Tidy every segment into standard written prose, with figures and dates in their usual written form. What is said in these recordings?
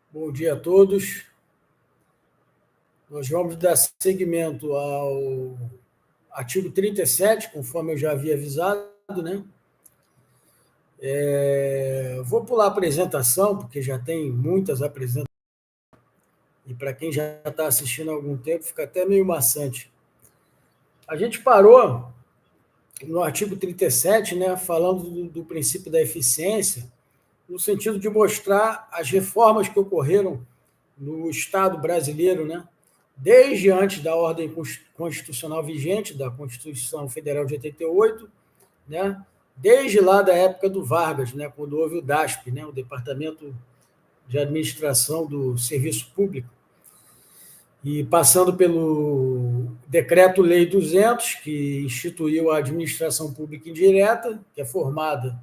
Bom dia a todos. Nós vamos dar seguimento ao artigo 37, conforme eu já havia avisado, né? Vou pular a apresentação, porque já tem muitas apresentações, e para quem já está assistindo há algum tempo, fica até meio maçante. A gente parou no artigo 37, né, falando do princípio da eficiência, no sentido de mostrar as reformas que ocorreram no Estado brasileiro, né? Desde antes da ordem constitucional vigente, da Constituição Federal de 88, né? Desde lá da época do Vargas, né? Quando houve o DASP, né? O Departamento de Administração do Serviço Público, e passando pelo Decreto-Lei 200, que instituiu a administração pública indireta, que é formada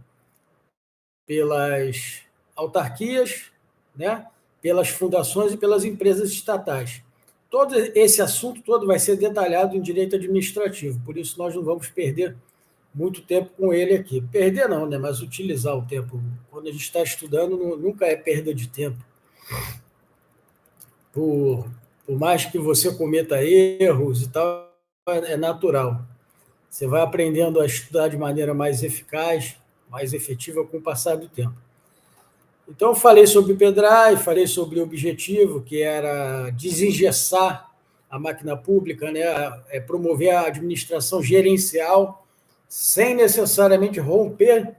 pelas autarquias, né? Pelas fundações e pelas empresas estatais. Todo esse assunto todo vai ser detalhado em direito administrativo, por isso nós não vamos perder muito tempo com ele aqui. Perder não, né? Mas utilizar o tempo. Quando a gente está estudando, nunca é perda de tempo. Por mais que você cometa erros e tal, é natural. Você vai aprendendo a estudar de maneira mais eficaz, mais efetiva com o passar do tempo. Então, eu falei sobre o pendrive, falei sobre o objetivo, que era desengessar a máquina pública, né? Promover a administração gerencial, sem necessariamente romper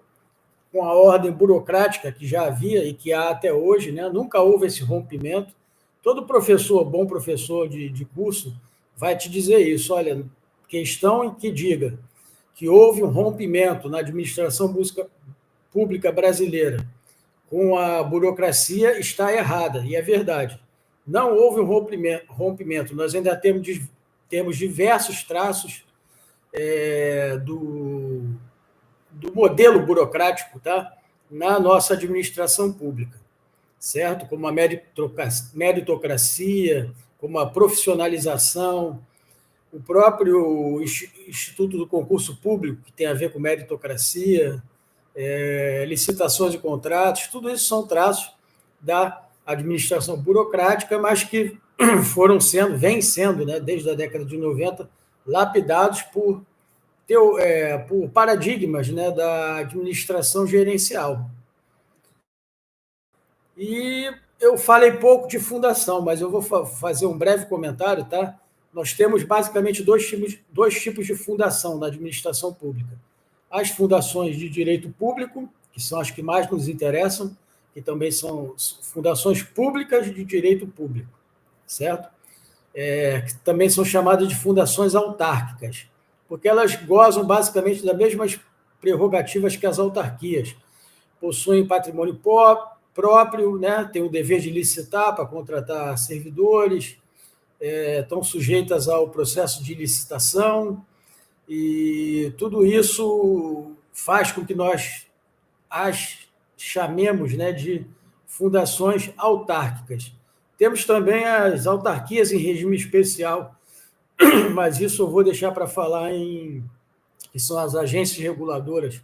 com a ordem burocrática que já havia e que há até hoje, né? Nunca houve esse rompimento. Todo professor, bom professor de curso, vai te dizer isso. Olha, questão em que diga que houve um rompimento na administração pública brasileira com a burocracia está errada, e é verdade. Não houve um rompimento. Nós ainda temos diversos traços do modelo burocrático, tá? Na nossa administração pública, certo? Como a meritocracia, como a profissionalização, o próprio Instituto do Concurso Público, que tem a ver com meritocracia, licitações de contratos, tudo isso são traços da administração burocrática, mas que vêm sendo, né, desde a década de 90, lapidados por paradigmas, né, da administração gerencial. E eu falei pouco de fundação, mas eu vou fazer um breve comentário, tá? Nós temos basicamente dois tipos de fundação na administração pública. As fundações de direito público, que são as que mais nos interessam, que também são fundações públicas de direito público, certo? Que também são chamadas de fundações autárquicas, porque elas gozam basicamente das mesmas prerrogativas que as autarquias. Possuem patrimônio próprio, né? Têm o dever de licitar para contratar servidores, estão sujeitas ao processo de licitação, e tudo isso faz com que nós as chamemos, né, de fundações autárquicas. Temos também as autarquias em regime especial, mas isso eu vou deixar para falar que são as agências reguladoras,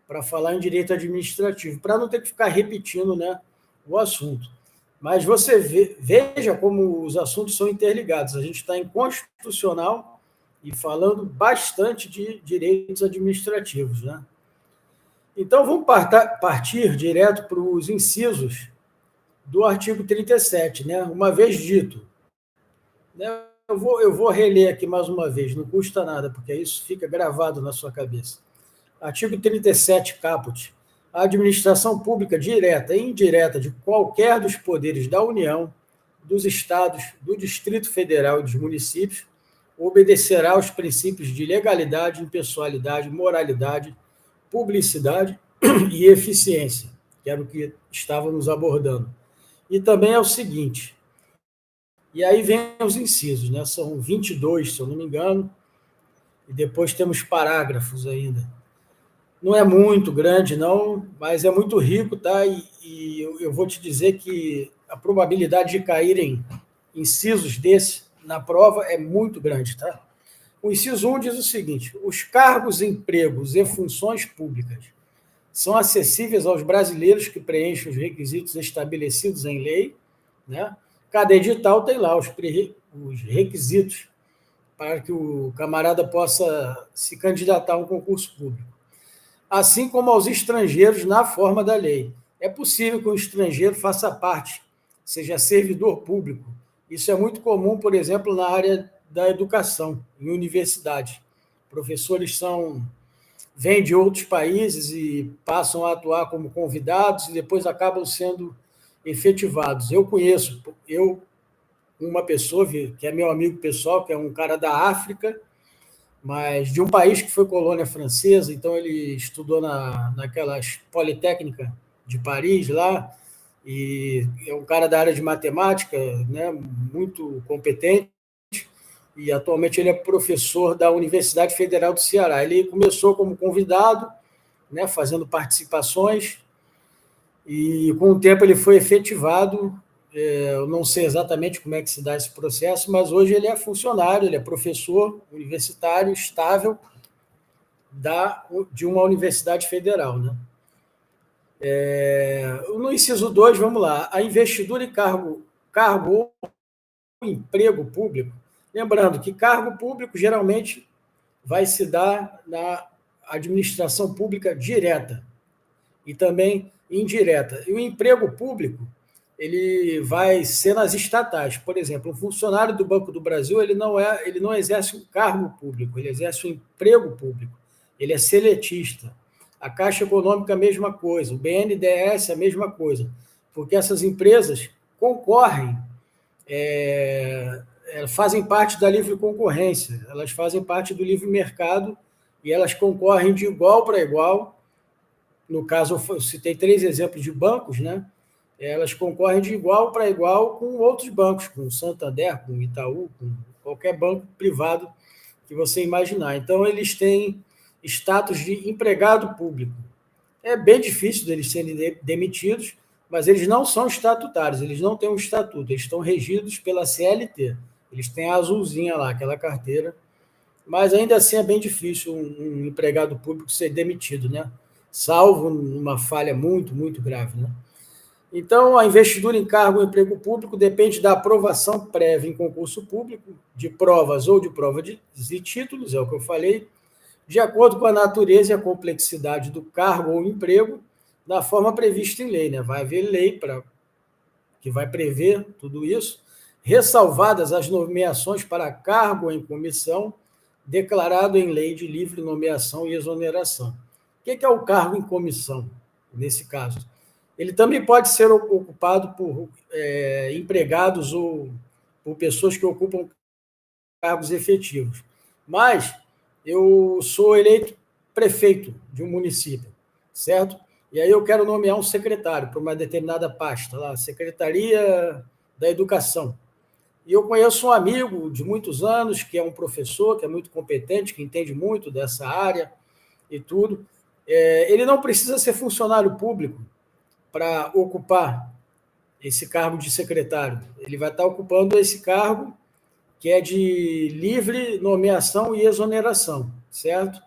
para falar em direito administrativo, para não ter que ficar repetindo, né, o assunto. Mas você veja como os assuntos são interligados. A gente está em constitucional e falando bastante de direitos administrativos, né? Então, vamos partir direto para os incisos do artigo 37, né? Uma vez dito, né? Eu vou reler aqui mais uma vez, não custa nada, porque isso fica gravado na sua cabeça. Artigo 37, caput. A administração pública direta e indireta de qualquer dos poderes da União, dos Estados, do Distrito Federal e dos municípios obedecerá aos princípios de legalidade, impessoalidade, moralidade, publicidade e eficiência, que era o que estávamos abordando. E também é o seguinte, e aí vem os incisos, né? São 22, se eu não me engano, e depois temos parágrafos ainda. Não é muito grande, não, mas é muito rico, tá? E eu vou te dizer que a probabilidade de caírem incisos desse na prova é muito grande, tá? O inciso 1 diz o seguinte: os cargos, empregos e funções públicas são acessíveis aos brasileiros que preenchem os requisitos estabelecidos em lei né? Cada edital tem lá os requisitos para que o camarada possa se candidatar a um concurso público. Assim como aos estrangeiros na forma da lei. É possível que um estrangeiro faça parte, seja servidor público. Isso é muito comum, por exemplo, na área da educação, em universidade. Professores vêm de outros países e passam a atuar como convidados e depois acabam sendo efetivados. Eu conheço uma pessoa que é meu amigo pessoal, que é um cara da África, mas de um país que foi colônia francesa, então ele estudou naquelas Politécnica de Paris lá, e é um cara da área de matemática, né, muito competente, e atualmente ele é professor da Universidade Federal do Ceará. Ele começou como convidado, né, fazendo participações, e com o tempo ele foi efetivado. Eu não sei exatamente como é que se dá esse processo, mas hoje ele é funcionário, ele é professor universitário estável de uma universidade federal. Né? No inciso 2, vamos lá, a investidura em cargo ou emprego público. Lembrando que cargo público geralmente vai se dar na administração pública direta e também indireta. E o emprego público ele vai ser nas estatais. Por exemplo, um funcionário do Banco do Brasil ele não exerce um cargo público, ele exerce um emprego público. Ele é seletista. A Caixa Econômica a mesma coisa, o BNDES a mesma coisa, porque essas empresas concorrem, fazem parte da livre concorrência, elas fazem parte do livre mercado e elas concorrem de igual para igual. No caso, eu citei 3 exemplos de bancos, né? Elas concorrem de igual para igual com outros bancos, com o Santander, com o Itaú, com qualquer banco privado que você imaginar. Então, eles têm status de empregado público. É bem difícil deles serem demitidos, mas eles não são estatutários, eles não têm um estatuto, eles estão regidos pela CLT. Eles têm a azulzinha lá, aquela carteira, mas ainda assim é bem difícil um empregado público ser demitido, né? Salvo numa falha muito, muito grave, né? Então, a investidura em cargo ou emprego público depende da aprovação prévia em concurso público, de provas ou de prova de títulos, é o que eu falei, de acordo com a natureza e a complexidade do cargo ou emprego, da forma prevista em lei. Né? Vai haver lei que vai prever tudo isso, ressalvadas as nomeações para cargo em comissão, declarado em lei de livre nomeação e exoneração. O que é o cargo em comissão, nesse caso? Ele também pode ser ocupado por empregados ou por pessoas que ocupam cargos efetivos. Mas eu sou eleito prefeito de um município, certo? E aí eu quero nomear um secretário para uma determinada pasta, lá, Secretaria da Educação. E eu conheço um amigo de muitos anos, que é um professor, que é muito competente, que entende muito dessa área e tudo. Ele não precisa ser funcionário público para ocupar esse cargo de secretário. Ele vai estar ocupando esse cargo que é de livre nomeação e exoneração, certo?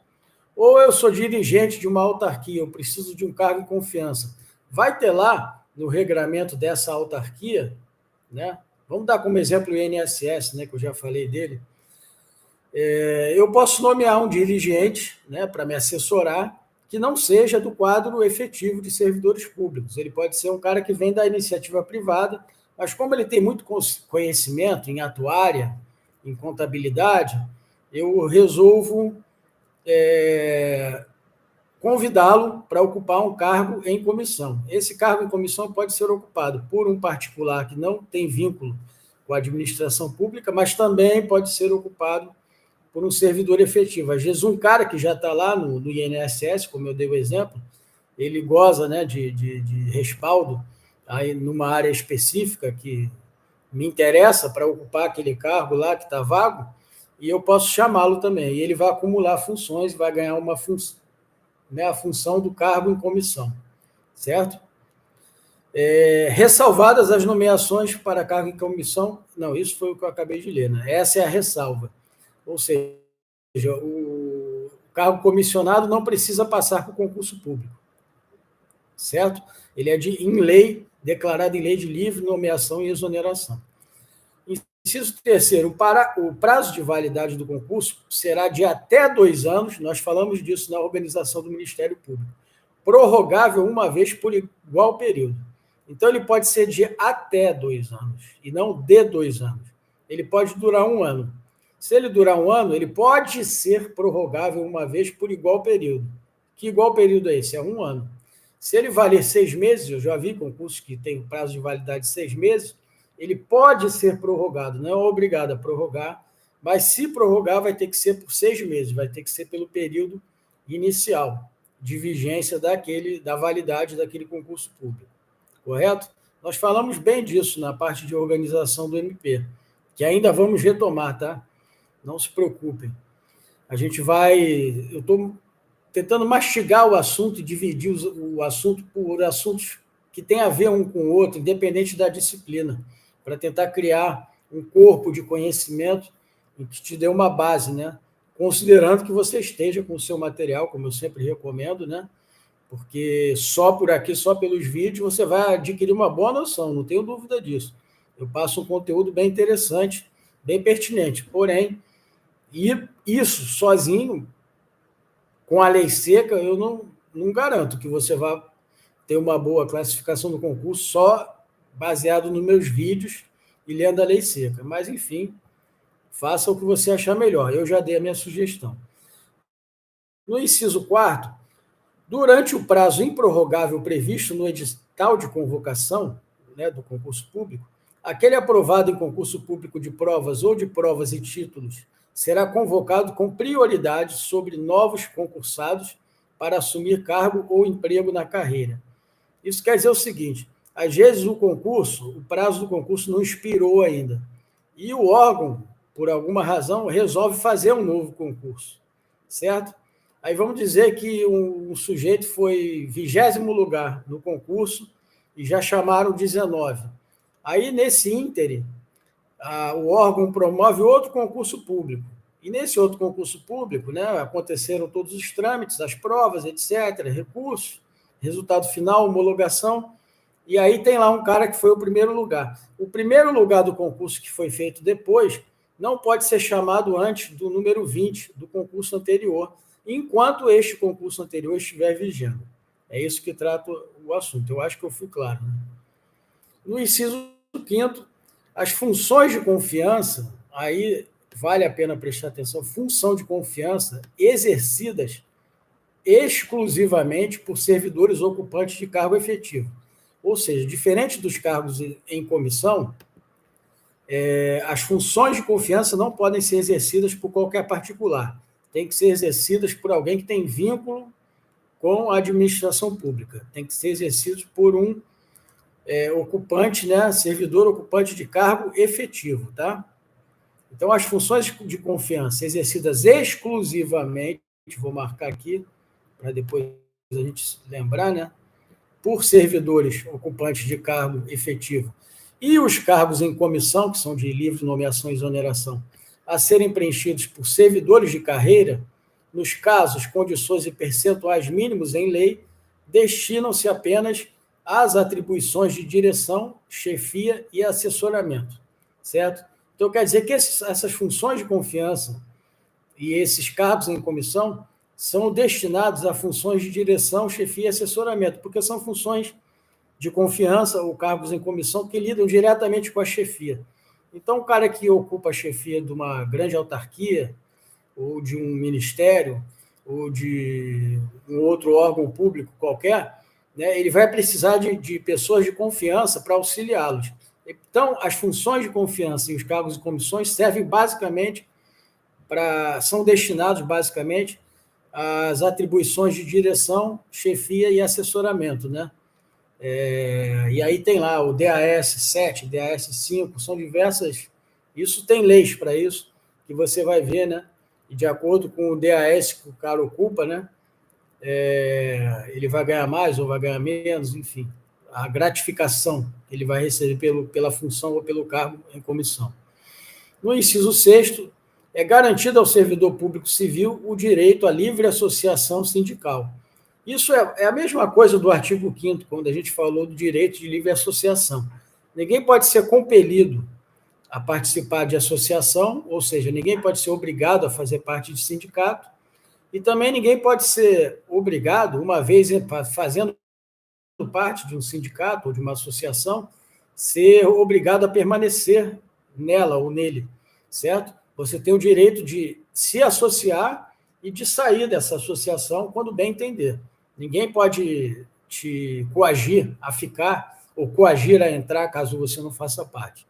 Ou eu sou dirigente de uma autarquia, eu preciso de um cargo de confiança. Vai ter lá, no regramento dessa autarquia, né? Vamos dar como exemplo o INSS, né, que eu já falei dele. Eu posso nomear um dirigente, né, para me assessorar, que não seja do quadro efetivo de servidores públicos. Ele pode ser um cara que vem da iniciativa privada, mas como ele tem muito conhecimento em atuária, em contabilidade, eu resolvo convidá-lo para ocupar um cargo em comissão. Esse cargo em comissão pode ser ocupado por um particular que não tem vínculo com a administração pública, mas também pode ser ocupado por um servidor efetivo. Às vezes, um cara que já está lá no INSS, como eu dei o exemplo, ele goza, né, de respaldo aí numa área específica que me interessa para ocupar aquele cargo lá que está vago, e eu posso chamá-lo também. E ele vai acumular funções, vai ganhar uma função, né, a função do cargo em comissão, certo? Ressalvadas as nomeações para cargo em comissão, não, isso foi o que eu acabei de ler, né? Essa é a ressalva, ou seja, o cargo comissionado não precisa passar por concurso público, certo? Ele é em lei declarado em lei de livre nomeação e exoneração. Inciso terceiro, o prazo de validade do concurso será de até 2 anos, nós falamos disso na organização do Ministério Público, prorrogável uma vez por igual período. Então, ele pode ser de até 2 anos, e não de 2 anos. Ele pode durar 1 ano. Se ele durar 1 ano, ele pode ser prorrogável uma vez por igual período. Que igual período é esse? É 1 ano. Se ele valer 6 meses, eu já vi concursos que têm prazo de validade de 6 meses, ele pode ser prorrogado, não é obrigado a prorrogar, mas se prorrogar vai ter que ser por 6 meses, vai ter que ser pelo período inicial de vigência da validade daquele concurso público, correto? Nós falamos bem disso na parte de organização do MP, que ainda vamos retomar, tá? Não se preocupem. Eu estou tentando mastigar o assunto e dividir o assunto por assuntos que têm a ver um com o outro, independente da disciplina, para tentar criar um corpo de conhecimento que te dê uma base, né? Considerando que você esteja com o seu material, como eu sempre recomendo, né? Porque só por aqui, só pelos vídeos, você vai adquirir uma boa noção, não tenho dúvida disso. Eu passo um conteúdo bem interessante, bem pertinente, porém, isso sozinho, com a lei seca, eu não garanto que você vá ter uma boa classificação do concurso só baseado nos meus vídeos e lendo a lei seca. Mas, enfim, faça o que você achar melhor. Eu já dei a minha sugestão. No inciso 4º, durante o prazo improrrogável previsto no edital de convocação, né, do concurso público, aquele aprovado em concurso público de provas ou de provas e títulos será convocado com prioridade sobre novos concursados para assumir cargo ou emprego na carreira. Isso quer dizer o seguinte: às vezes o prazo do concurso não expirou ainda, e o órgão, por alguma razão, resolve fazer um novo concurso, certo? Aí vamos dizer que um sujeito foi 20º lugar no concurso e já chamaram 19. Aí, nesse ínterim, o órgão promove outro concurso público. E nesse outro concurso público, né, aconteceram todos os trâmites, as provas, etc., recursos, resultado final, homologação, e aí tem lá um cara que foi o primeiro lugar. O primeiro lugar do concurso que foi feito depois não pode ser chamado antes do número 20 do concurso anterior, enquanto este concurso anterior estiver vigente. É isso que trata o assunto. Eu acho que eu fui claro, né? No inciso 5º, as funções de confiança, aí vale a pena prestar atenção, função de confiança exercidas exclusivamente por servidores ocupantes de cargo efetivo. Ou seja, diferente dos cargos em comissão, as funções de confiança não podem ser exercidas por qualquer particular. Tem que ser exercidas por alguém que tem vínculo com a administração pública. Tem que ser exercidas por um ocupante, né, servidor ocupante de cargo efetivo, tá? Então, as funções de confiança exercidas exclusivamente, vou marcar aqui, para depois a gente lembrar, né, por servidores ocupantes de cargo efetivo e os cargos em comissão, que são de livre nomeação e exoneração, a serem preenchidos por servidores de carreira, nos casos, condições e percentuais mínimos em lei, destinam-se apenas às atribuições de direção, chefia e assessoramento, certo? Então, quer dizer que essas funções de confiança e esses cargos em comissão são destinados a funções de direção, chefia e assessoramento, porque são funções de confiança ou cargos em comissão que lidam diretamente com a chefia. Então, o cara que ocupa a chefia de uma grande autarquia, ou de um ministério, ou de um outro órgão público qualquer, né, ele vai precisar de pessoas de confiança para auxiliá-los. Então, as funções de confiança e os cargos e comissões são destinados basicamente às atribuições de direção, chefia e assessoramento, né? E aí tem lá o DAS 7, DAS 5, são diversas. Isso tem leis para isso, que você vai ver, né? E de acordo com o DAS que o cara ocupa, né? Ele vai ganhar mais ou vai ganhar menos, enfim. A gratificação que ele vai receber pela função ou pelo cargo em comissão. No inciso 6º, é garantido ao servidor público civil o direito à livre associação sindical. Isso é a mesma coisa do artigo 5º, quando a gente falou do direito de livre associação. Ninguém pode ser compelido a participar de associação, ou seja, ninguém pode ser obrigado a fazer parte de sindicato, e também ninguém pode ser obrigado, uma vez fazendo parte de um sindicato ou de uma associação, ser obrigado a permanecer nela ou nele, certo? Você tem o direito de se associar e de sair dessa associação quando bem entender. Ninguém pode te coagir a ficar ou coagir a entrar caso você não faça parte.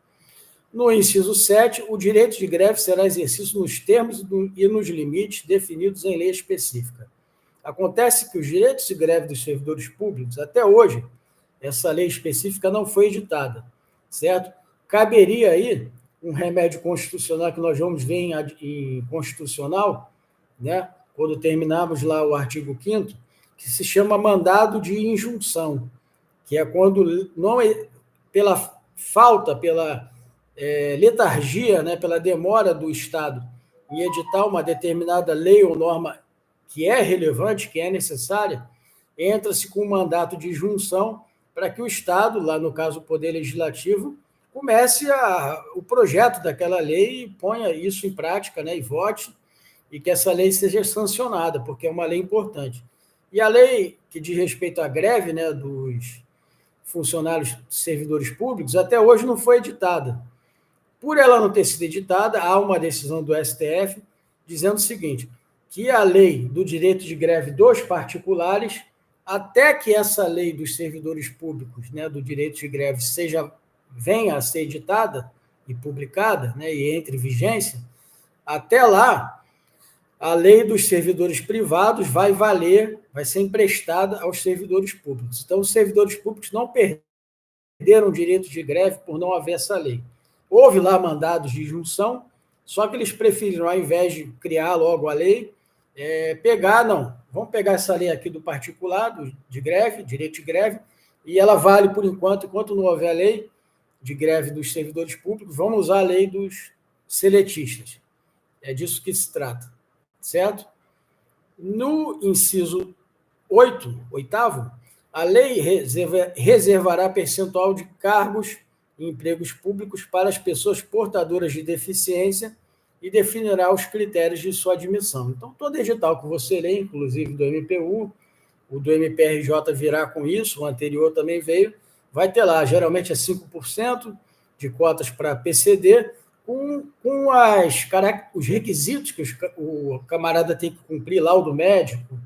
No inciso 7, o direito de greve será exercido nos termos e nos limites definidos em lei específica. Acontece que os direitos de greve dos servidores públicos, até hoje, essa lei específica não foi editada, certo? Caberia aí um remédio constitucional que nós vamos ver em constitucional, né? Quando terminarmos lá o artigo 5º, que se chama mandado de injunção, que é quando não pela falta, pela letargia, né, pela demora do Estado em editar uma determinada lei ou norma que é relevante, que é necessária, entra-se com um mandato de junção para que o Estado, lá no caso o Poder Legislativo, comece o projeto daquela lei e ponha isso em prática, né, e vote, e que essa lei seja sancionada, porque é uma lei importante. E a lei que diz respeito à greve, né, dos funcionários servidores públicos, até hoje não foi editada. Por ela não ter sido editada, há uma decisão do STF dizendo o seguinte, que a lei do direito de greve dos particulares, até que essa lei dos servidores públicos, né, do direito de greve, venha a ser editada e publicada, né, e entre em vigência, até lá, a lei dos servidores privados vai valer, vai ser emprestada aos servidores públicos. Então, os servidores públicos não perderam o direito de greve por não haver essa lei. Houve lá mandados de junção, só que eles preferiram, ao invés de criar logo a lei, vamos pegar essa lei aqui do particular, de greve, direito de greve, e ela vale por enquanto não houver a lei de greve dos servidores públicos, vamos usar a lei dos seletistas. É disso que se trata, certo? No inciso 8º, a lei reservará percentual de cargos e empregos públicos para as pessoas portadoras de deficiência e definirá os critérios de sua admissão. Então, todo edital que você lê, inclusive do MPU, o do MPRJ virá com isso, o anterior também veio, vai ter lá, geralmente é 5% de cotas para PCD, com os requisitos que o camarada tem que cumprir, laudo médico,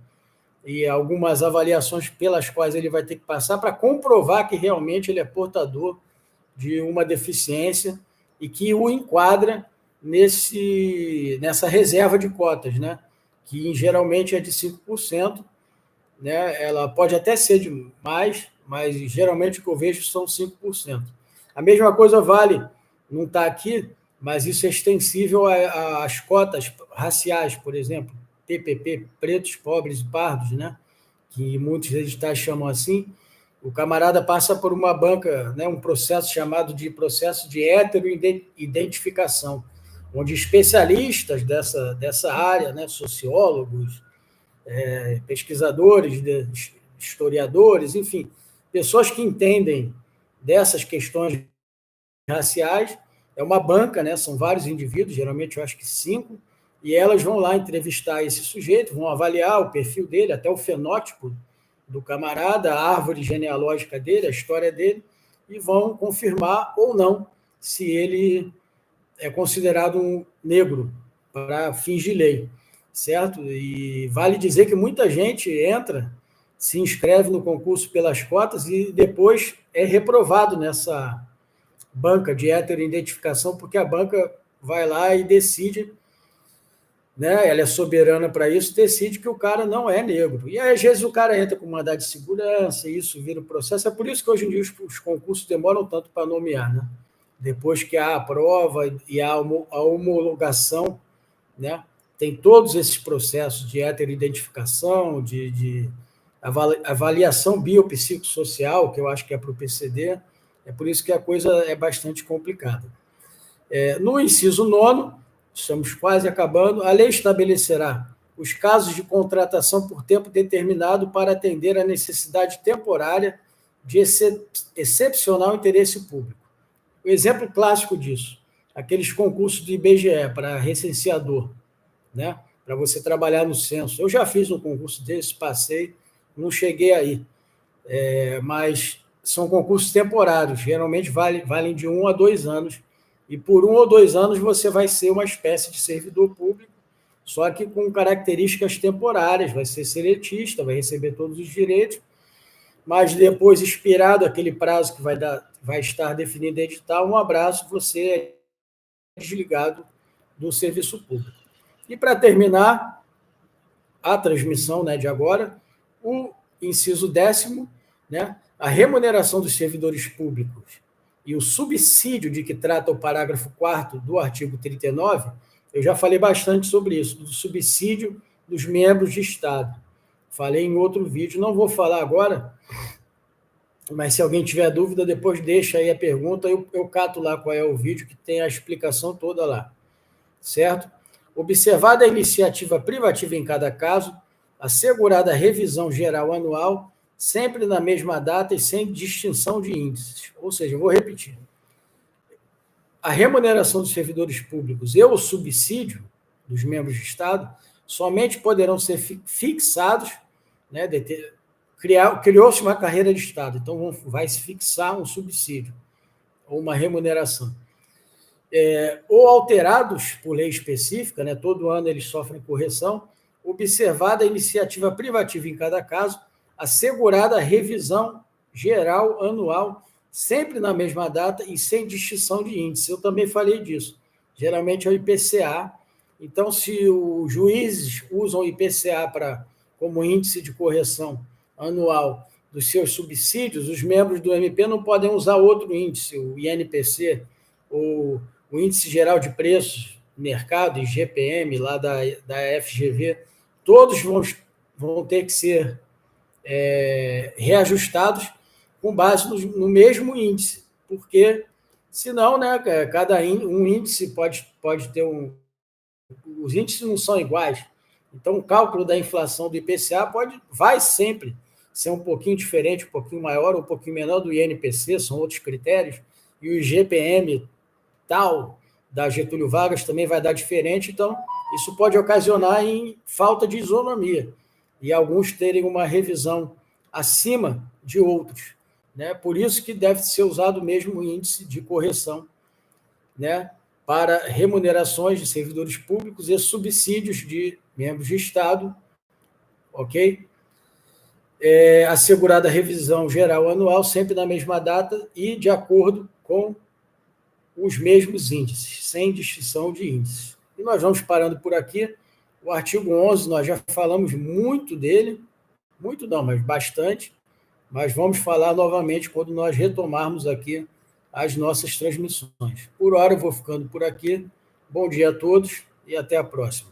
e algumas avaliações pelas quais ele vai ter que passar para comprovar que realmente ele é portador de uma deficiência e que o enquadra nessa reserva de cotas, né? Que geralmente é de 5%, né? Ela pode até ser de mais, mas geralmente o que eu vejo são 5%. A mesma coisa vale, não está aqui, mas isso é extensível às cotas raciais, por exemplo, PPP, pretos, pobres e pardos, né? Que muitos editais chamam assim. O camarada passa por uma banca, né, um processo chamado de processo de heteroidentificação, onde especialistas dessa área, né, sociólogos, pesquisadores, historiadores, enfim, pessoas que entendem dessas questões raciais, é uma banca, né, são vários indivíduos, geralmente eu acho que 5, e elas vão lá entrevistar esse sujeito, vão avaliar o perfil dele, até o fenótipo do camarada, a árvore genealógica dele, a história dele, e vão confirmar ou não se ele é considerado um negro para fins de lei, certo? E vale dizer que muita gente entra, se inscreve no concurso pelas cotas e depois é reprovado nessa banca de heteroidentificação, porque a banca vai lá e decide, né, ela é soberana para isso, decide que o cara não é negro. E aí, às vezes o cara entra com mandado de segurança, e isso vira um processo. É por isso que hoje em dia os concursos demoram tanto para nomear, né? Depois que há a prova e há a homologação, né? Tem todos esses processos de heteroidentificação, de avaliação biopsicossocial, que eu acho que é para o PCD. É por isso que a coisa é bastante complicada. No inciso 9º, estamos quase acabando, a lei estabelecerá os casos de contratação por tempo determinado para atender a necessidade temporária de excepcional interesse público. O exemplo clássico disso, aqueles concursos do IBGE para recenseador, né? Para você trabalhar no censo. Eu já fiz um concurso desse, passei, não cheguei aí, mas são concursos temporários, geralmente valem de 1 a 2 anos, e por 1 ou 2 anos você vai ser uma espécie de servidor público, só que com características temporárias, vai ser seletista, vai receber todos os direitos, mas depois, expirado aquele prazo que vai estar definido em edital, um abraço, você é desligado do serviço público. E para terminar a transmissão, né, de agora, o inciso 10º, né, a remuneração dos servidores públicos e o subsídio de que trata o parágrafo 4º do artigo 39, eu já falei bastante sobre isso, do subsídio dos membros de Estado. Falei em outro vídeo, não vou falar agora, mas se alguém tiver dúvida, depois deixa aí a pergunta, eu cato lá qual é o vídeo, que tem a explicação toda lá, certo? Observada a iniciativa privativa em cada caso, assegurada a revisão geral anual, sempre na mesma data e sem distinção de índices. Ou seja, eu vou repetir. A remuneração dos servidores públicos e o subsídio dos membros de Estado somente poderão ser fixados, né, criou-se uma carreira de Estado, então vai se fixar um subsídio ou uma remuneração. Ou alterados por lei específica, né, todo ano eles sofrem correção, observada a iniciativa privativa em cada caso, assegurada a revisão geral anual, sempre na mesma data e sem distinção de índice. Eu também falei disso. Geralmente é o IPCA. Então, se os juízes usam o IPCA como índice de correção anual dos seus subsídios, os membros do MP não podem usar outro índice, o INPC, ou o Índice Geral de Preços, Mercado, IGPM, lá da FGV, todos vão ter que ser reajustados com base no mesmo índice, porque senão, né, um índice pode ter os índices não são iguais, então o cálculo da inflação do IPCA vai sempre ser um pouquinho diferente, um pouquinho maior ou um pouquinho menor do INPC, são outros critérios, e o IGPM tal da Getúlio Vargas também vai dar diferente, então isso pode ocasionar em falta de isonomia e alguns terem uma revisão acima de outros, né? Por isso que deve ser usado o mesmo índice de correção, né, para remunerações de servidores públicos e subsídios de membros de Estado, ok? Assegurada a revisão geral anual, sempre na mesma data e de acordo com os mesmos índices, sem distinção de índices. E nós vamos parando por aqui. O artigo 11, nós já falamos muito dele, muito não, mas bastante, mas vamos falar novamente quando nós retomarmos aqui as nossas transmissões. Por hora, eu vou ficando por aqui. Bom dia a todos e até a próxima.